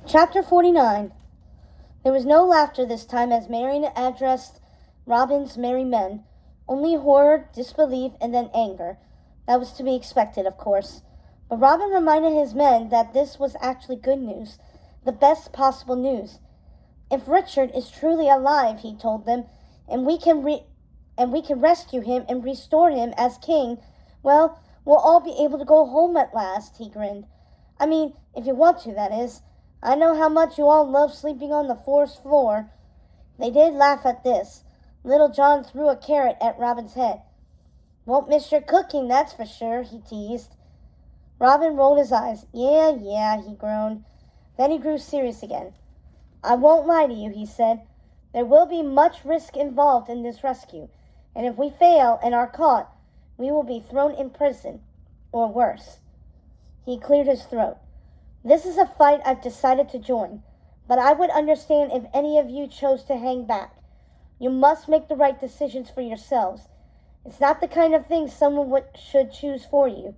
Chapter 49. There was no laughter this time as Marian addressed Robin's merry men. Only horror, disbelief, and then anger. That was to be expected, of course. But Robin reminded his men that this was actually good news, the best possible news. If Richard is truly alive, he told them, and we can rescue him and restore him as king, well, we'll all be able to go home at last, he grinned. I mean, if you want to, that is. I know how much you all love sleeping on the forest floor. They did laugh at this. Little John threw a carrot at Robin's head. Won't miss your cooking, that's for sure, he teased. Robin rolled his eyes. Yeah, he groaned. Then he grew serious again. I won't lie to you, he said. There will be much risk involved in this rescue, and if we fail and are caught, we will be thrown in prison, or worse. He cleared his throat. This is a fight I've decided to join, but I would understand if any of you chose to hang back. You must make the right decisions for yourselves. It's not the kind of thing someone should choose for you.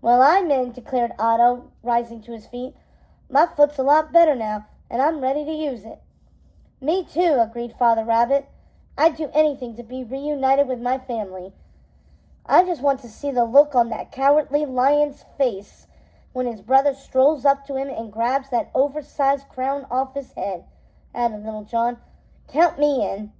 Well, I'm in, declared Otto, rising to his feet. My foot's a lot better now, and I'm ready to use it. Me too, agreed Father Rabbit. I'd do anything to be reunited with my family. I just want to see the look on that cowardly lion's face when his brother strolls up to him and grabs that oversized crown off his head, added Little John. Count me in.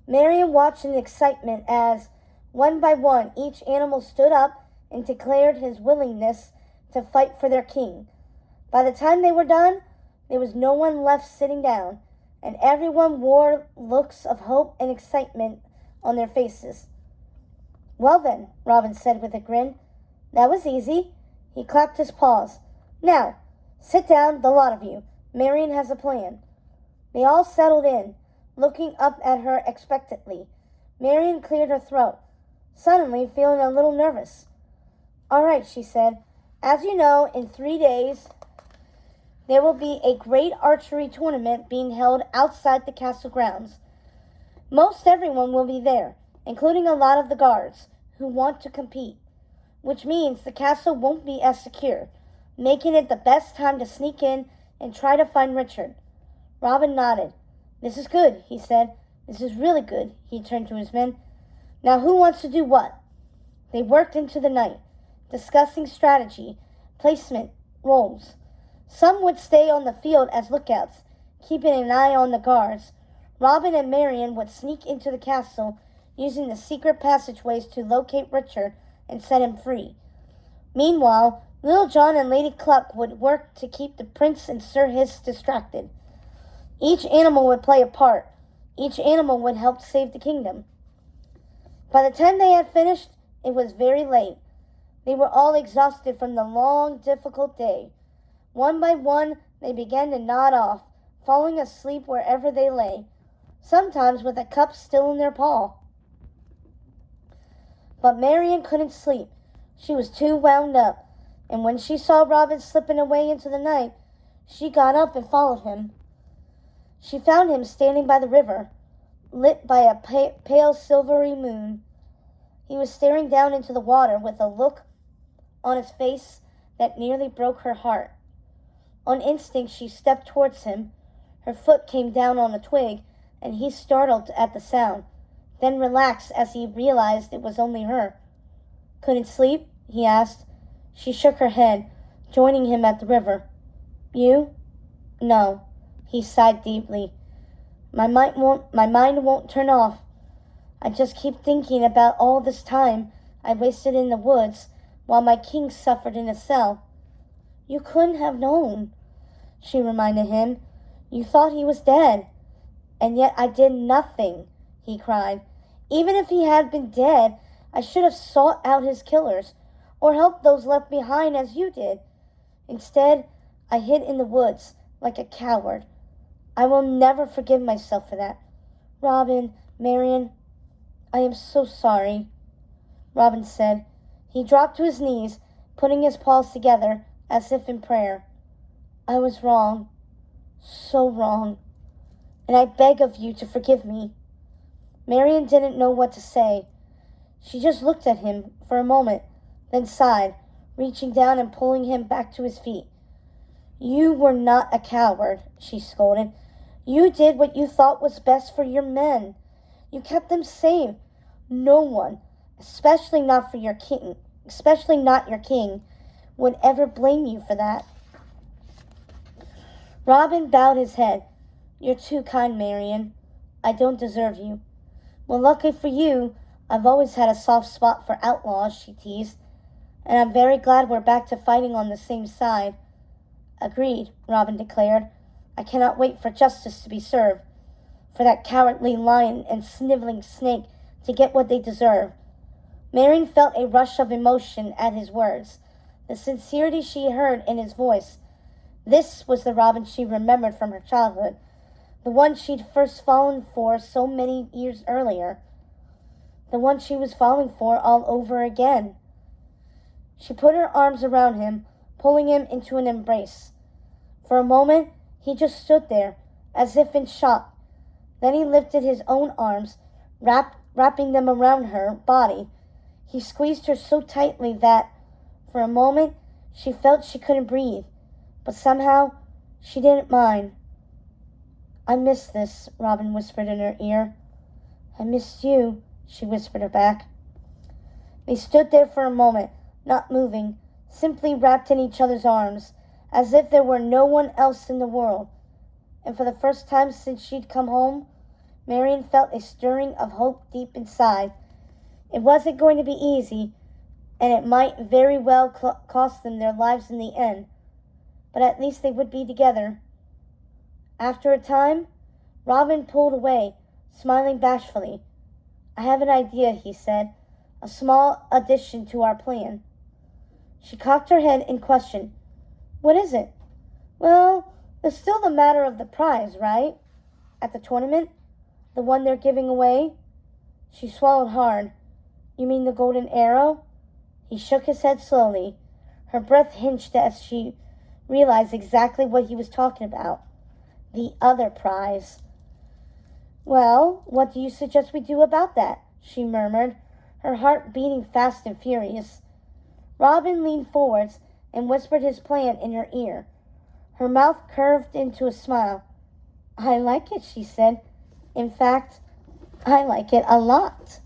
Marian watched in excitement as, one by one, each animal stood up and declared his willingness to fight for their king. By the time they were done, there was no one left sitting down, and everyone wore looks of hope and excitement on their faces. Well then, Robin said with a grin, that was easy. He clapped his paws. Now, sit down, the lot of you. Marian has a plan. They all settled in, looking up at her expectantly. Marian cleared her throat, suddenly feeling a little nervous. All right, she said. As you know, in 3 days, there will be a great archery tournament being held outside the castle grounds. Most everyone will be there, including a lot of the guards who want to compete, which means the castle won't be as secure, making it the best time to sneak in and try to find Richard. Robin nodded. This is good, he said. This is really good, he turned to his men. Now who wants to do what? They worked into the night, discussing strategy, placement, roles. Some would stay on the field as lookouts, keeping an eye on the guards. Robin and Marian would sneak into the castle, using the secret passageways to locate Richard and set him free. Meanwhile, Little John and Lady Cluck would work to keep the prince and Sir Hiss distracted. Each animal would play a part. Each animal would help save the kingdom. By the time they had finished, it was very late. They were all exhausted from the long, difficult day. One by one, they began to nod off, falling asleep wherever they lay, sometimes with a cup still in their paw. But Marian couldn't sleep. She was too wound up, and when she saw Robin slipping away into the night, she got up and followed him. She found him standing by the river, lit by a pale silvery moon. He was staring down into the water with a look on his face that nearly broke her heart. On instinct, she stepped towards him. Her foot came down on a twig, and he startled at the sound, then relaxed as he realized it was only her. Couldn't sleep? He asked. She shook her head, joining him at the river. You? No. He sighed deeply. My mind won't turn off. I just keep thinking about all this time I wasted in the woods while my king suffered in a cell. You couldn't have known, she reminded him. You thought he was dead. And yet I did nothing, he cried. Even if he had been dead, I should have sought out his killers, or helped those left behind as you did. Instead, I hid in the woods like a coward. I will never forgive myself for that. Robin, Marian, I am so sorry, Robin said. He dropped to his knees, putting his paws together as if in prayer. I was wrong, so wrong, and I beg of you to forgive me. Marian didn't know what to say. She just looked at him for a moment, then sighed, reaching down and pulling him back to his feet. You were not a coward, she scolded. You did what you thought was best for your men. You kept them safe. No one, especially not your king, would ever blame you for that. Robin bowed his head. You're too kind, Marion. I don't deserve you. Well, lucky for you, I've always had a soft spot for outlaws, she teased, and I'm very glad we're back to fighting on the same side. Agreed, Robin declared. I cannot wait for justice to be served, for that cowardly lion and sniveling snake to get what they deserve. Marion felt a rush of emotion at his words, the sincerity she heard in his voice. This was the Robin she remembered from her childhood, the one she'd first fallen for so many years earlier, the one she was falling for all over again. She put her arms around him, pulling him into an embrace. For a moment, he just stood there, as if in shock. Then he lifted his own arms, wrapping them around her body. He squeezed her so tightly that, for a moment, she felt she couldn't breathe, but somehow she didn't mind. I missed this, Robin whispered in her ear. I missed you, she whispered her back. They stood there for a moment, not moving, simply wrapped in each other's arms, as if there were no one else in the world. And for the first time since she'd come home, Marion felt a stirring of hope deep inside. It wasn't going to be easy, and it might very well cost them their lives in the end, but at least they would be together. After a time, Robin pulled away, smiling bashfully. I have an idea, he said, a small addition to our plan. She cocked her head in question. What is it? Well, there's still the matter of the prize, right? At the tournament? The one they're giving away? She swallowed hard. You mean the golden arrow? He shook his head slowly. Her breath hinged as she realized exactly what he was talking about. The other prize. Well, what do you suggest we do about that? She murmured, her heart beating fast and furious. Robin leaned forwards and whispered his plan in her ear. Her mouth curved into a smile. I like it, she said. In fact, I like it a lot.